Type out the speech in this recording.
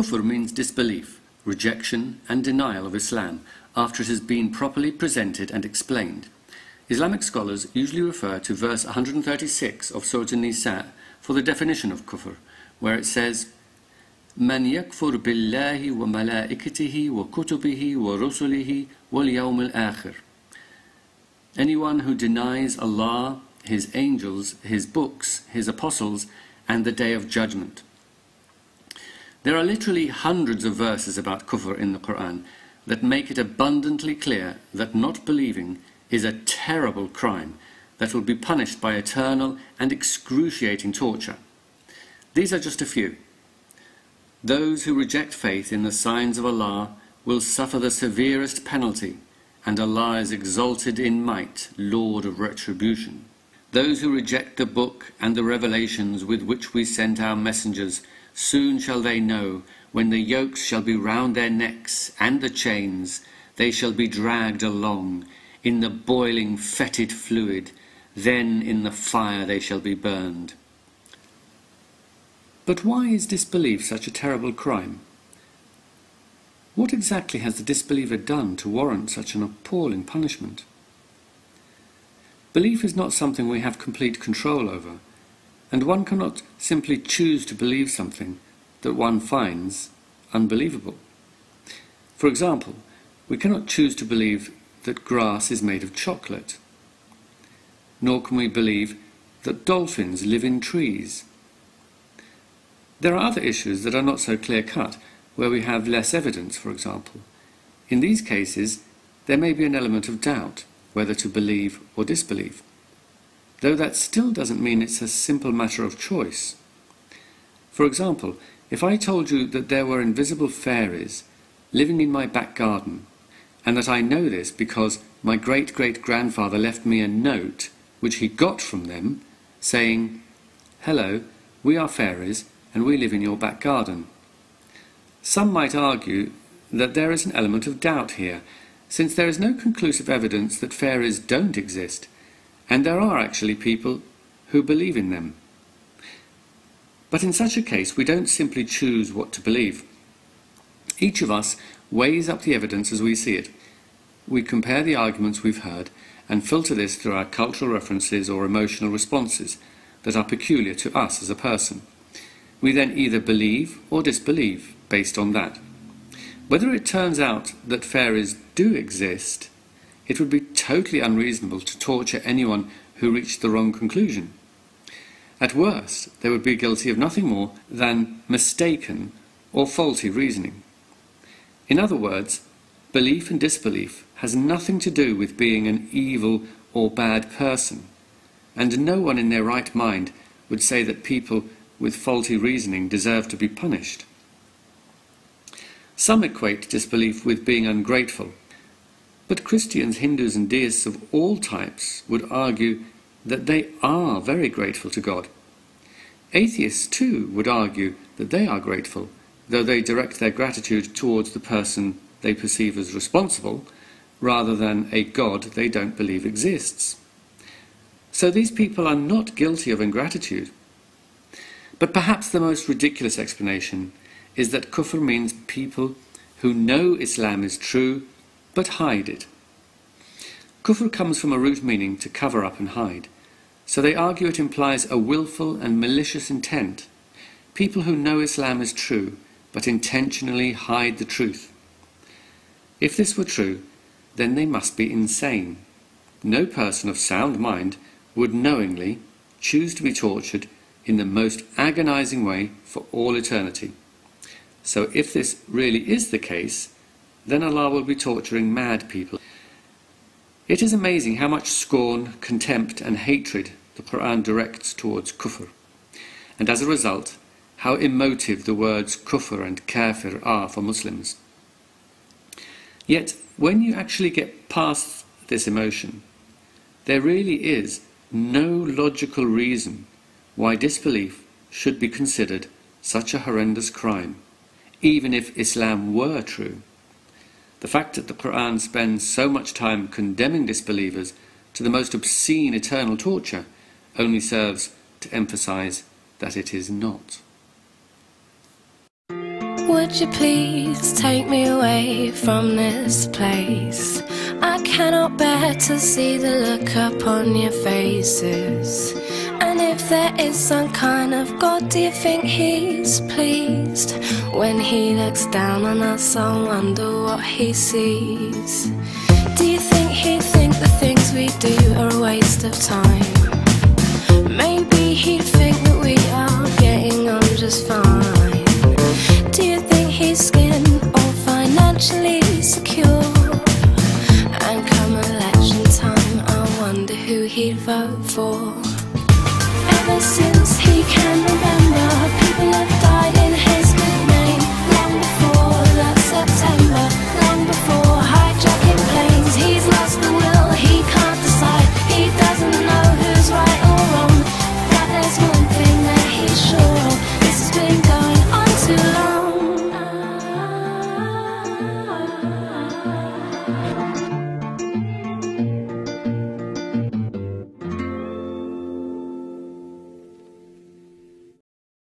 Kufr means disbelief, rejection and denial of Islam after it has been properly presented and explained. Islamic scholars usually refer to verse 136 of Surah An-Nisa for the definition of Kufr, where it says, "Man yakfur billahi wa malaikatihi wa kutubihi wa rusulihi wal yawm al-akhir." Anyone who denies Allah, His angels, His books, His apostles, and the Day of Judgment. There are literally hundreds of verses about Kufr in the Quran that make it abundantly clear that not believing is a terrible crime that will be punished by eternal and excruciating torture. These are just a few. Those who reject faith in the signs of Allah will suffer the severest penalty, and Allah is exalted in might, Lord of retribution. Those who reject the book and the revelations with which we sent our messengers, soon shall they know, when the yokes shall be round their necks and the chains, they shall be dragged along in the boiling fetid fluid, then in the fire they shall be burned. But why is disbelief such a terrible crime? What exactly has the disbeliever done to warrant such an appalling punishment? Belief is not something we have complete control over, and one cannot simply choose to believe something that one finds unbelievable. For example, we cannot choose to believe that grass is made of chocolate, nor can we believe that dolphins live in trees. There are other issues that are not so clear-cut, where we have less evidence, for example. In these cases, there may be an element of doubt whether to believe or disbelieve, though that still doesn't mean it's a simple matter of choice. For example, if I told you that there were invisible fairies living in my back garden, and that I know this because my great-great-grandfather left me a note which he got from them, saying, "Hello, we are fairies and we live in your back garden." Some might argue that there is an element of doubt here, since there is no conclusive evidence that fairies don't exist, and there are actually people who believe in them. But in such a case, we don't simply choose what to believe. Each of us weighs up the evidence as we see it. We compare the arguments we've heard and filter this through our cultural references or emotional responses that are peculiar to us as a person. We then either believe or disbelieve based on that. Whether it turns out that fairies do exist, it would be totally unreasonable to torture anyone who reached the wrong conclusion. At worst, they would be guilty of nothing more than mistaken or faulty reasoning. In other words, belief and disbelief has nothing to do with being an evil or bad person, and no one in their right mind would say that people with faulty reasoning deserve to be punished. Some equate disbelief with being ungrateful, but Christians, Hindus and deists of all types would argue that they are very grateful to God. Atheists too would argue that they are grateful, though they direct their gratitude towards the person they perceive as responsible, rather than a God they don't believe exists. So these people are not guilty of ingratitude. But perhaps the most ridiculous explanation is that Kufr means people who know Islam is true but hide it. Kufr comes from a root meaning to cover up and hide, so they argue it implies a willful and malicious intent. People who know Islam is true but intentionally hide the truth. If this were true, then they must be insane. No person of sound mind would knowingly choose to be tortured in the most agonizing way for all eternity. So if this really is the case, then Allah will be torturing mad people. It is amazing how much scorn, contempt and hatred the Quran directs towards Kufr, and as a result, how emotive the words Kufr and Kafir are for Muslims. Yet, when you actually get past this emotion, there really is no logical reason why disbelief should be considered such a horrendous crime, even if Islam were true. The fact that the Quran spends so much time condemning disbelievers to the most obscene eternal torture only serves to emphasize that it is not. Would you please take me away from this place? I cannot bear to see the look upon your faces. And if there is some kind of God, do you think he's pleased when he looks down on us? I wonder what he sees. Do you think he'd think the things we do are a waste of time? Maybe he'd think that we are getting on just fine.